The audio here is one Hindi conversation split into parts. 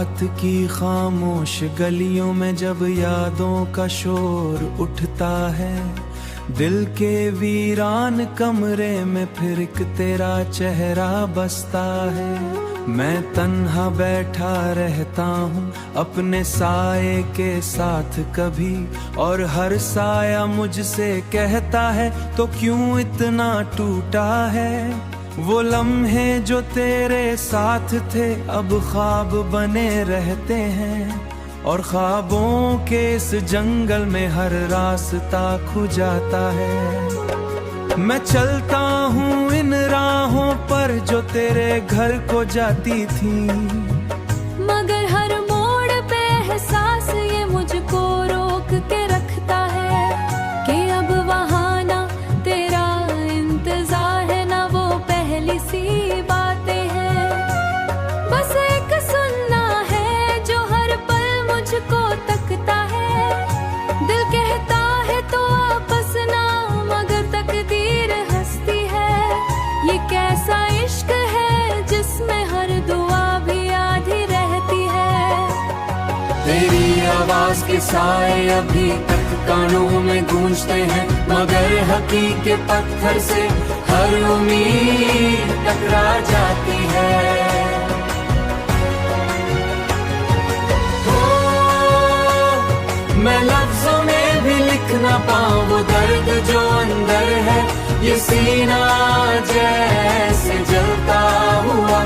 रात की खामोश गलियों में जब यादों का शोर उठता है, दिल के वीरान कमरे में फिर एक तेरा चेहरा बसता है। मैं तन्हा बैठा रहता हूँ अपने साए के साथ कभी, और हर साया मुझसे कहता है तो क्यों इतना टूटा है। वो लम्हे जो तेरे साथ थे अब ख्वाब बने रहते हैं, और ख्वाबों के इस जंगल में हर रास्ता खो जाता है। मैं चलता हूँ इन राहों पर जो तेरे घर को जाती थी, मगर हर मोड़ पे एहसास ये मुझको रोक के रखता है कि अब वहाँ ना तेरा इंतजार है ना वो पहली सी बातें हैं। बस एक सुनना है जो हर पल मुझको तकता है। दिल कहता है तो आपस ना, मगर तकदीर हंसती है। ये कैसा इश्क है जिसमें हर दुआ भी आधी रहती है। तेरी आवाज के साए अभी तक कानों में गूंजते हैं, मगर हकीकत पत्थर से हर उम्मीद टकरा जाती है। मैं लफ्जों में भी लिख ना पाऊं वो दर्द जो अंदर है। ये सीना जैसे जलता हुआ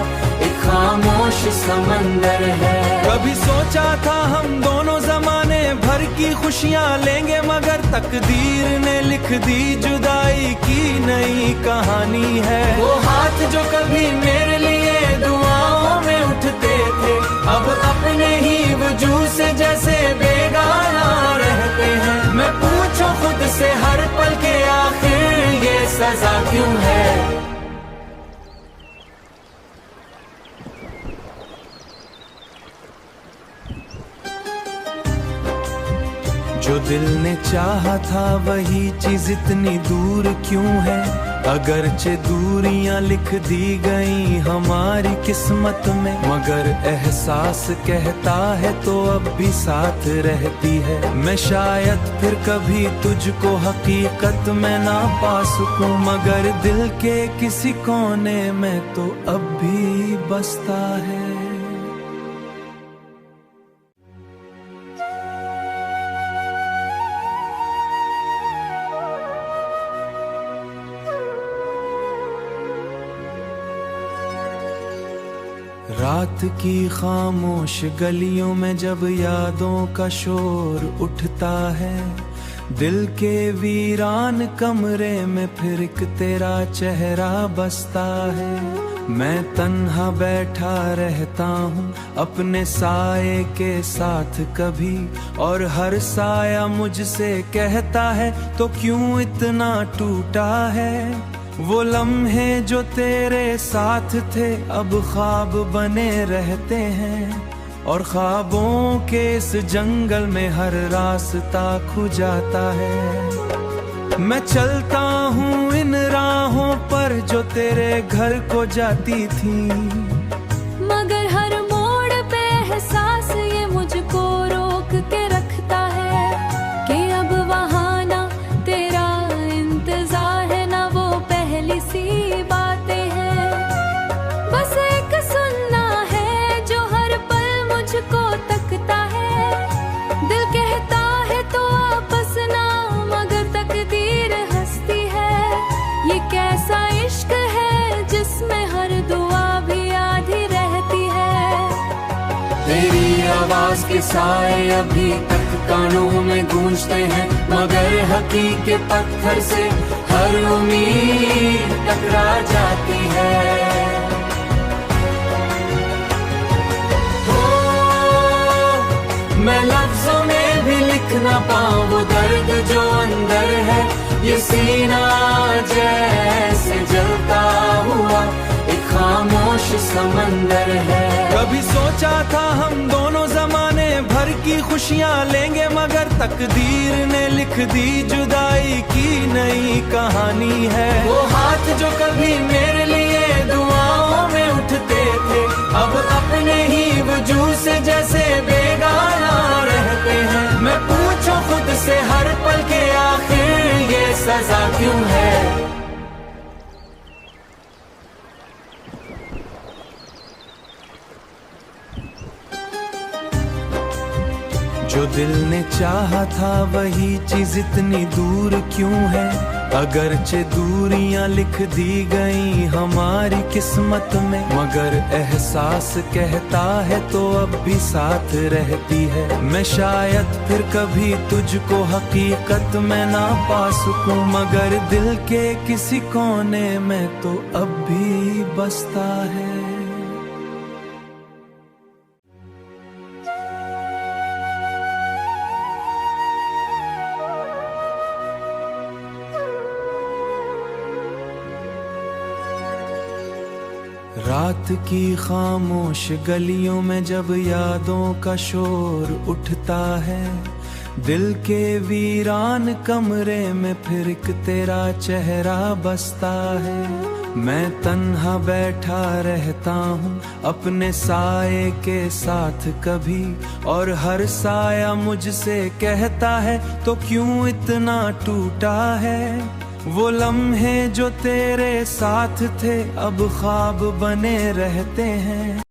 एक खामोश समंदर है। कभी सोचा था हम दोनों जमाने भर की खुशियाँ लेंगे, मगर तकदीर ने लिख दी जुदाई की नई कहानी है। वो हाथ जो कभी मेरे लिए दुआओं में उठते थे, अब अपने ही वजूद से जैसे बेगाना रहते हैं। मैं पूछूं खुद से हर पल के आखिर ये सजा क्यों है। जो दिल ने चाहा था वही चीज इतनी दूर क्यों है। अगरचे दूरियां लिख दी गई हमारी किस्मत में, मगर एहसास कहता है तो अब भी साथ रहती है। मैं शायद फिर कभी तुझको हकीकत में ना पा सकूं, मगर दिल के किसी कोने में तो अब भी बसता है। रात की खामोश गलियों में जब यादों का शोर उठता है, दिल के वीरान कमरे में फिर एक तेरा चेहरा बसता है। मैं तन्हा बैठा रहता हूँ अपने साए के साथ कभी, और हर साया मुझसे कहता है तो क्यों इतना टूटा है। वो लम्हे जो तेरे साथ थे अब ख्वाब बने रहते हैं, और ख्वाबों के इस जंगल में हर रास्ता खो जाता है। मैं चलता हूँ इन राहों पर जो तेरे घर को जाती थी, मगर हर मोड़ पे एहसास ये मुझको रोक के रखता है कि अब वहाँ ना तेरा इंतजार है ना वो पहली सी बातें हैं। बस एक सुनना है जो हर पल मुझको तकता है। दिल कहता है तो आपस ना, मगर तकदीर हंसती है। ये कैसा इश्क है जिसमें हर दुआ भी आधी रहती है। तेरी आवाज के साए अभी तक कानों में गूंजते हैं, मगर हकीकत पत्थर से हर उम्मीद टकरा जाती है। मैं लफ्जों में भी लिख ना पाऊं वो दर्द जो अंदर है। ये सीना जैसे जलता हुआ एक खामोश समंदर है। कभी सोचा था हम दोनों जमाने भर की खुशियां लेंगे मगर तकदीर ने लिख दी जुदाई की नई कहानी है। वो हाथ जो कभी मेरे लिए दुआओं में उठते थे, अब अपने ही वजूद से जैसे बेगाना रहते हैं। मैं पूछूं खुद से हर पल के आखिर ये सजा क्यों है। जो दिल ने चाहा था वही चीज इतनी दूर क्यों है। अगरचे दूरियां लिख दी गई हमारी किस्मत में, मगर एहसास कहता है तो अब भी साथ रहती है। मैं शायद फिर कभी तुझको हकीकत में ना पा सकूं, मगर दिल के किसी कोने में तो अब भी बसता है। रात की खामोश गलियों में जब यादों का शोर उठता है, दिल के वीरान कमरे में फिर एक तेरा चेहरा बसता है। मैं तन्हा बैठा रहता हूँ अपने साये के साथ कभी, और हर साया मुझसे कहता है तो क्यों इतना टूटा है। वो लम्हे जो तेरे साथ थे अब ख्वाब बने रहते हैं।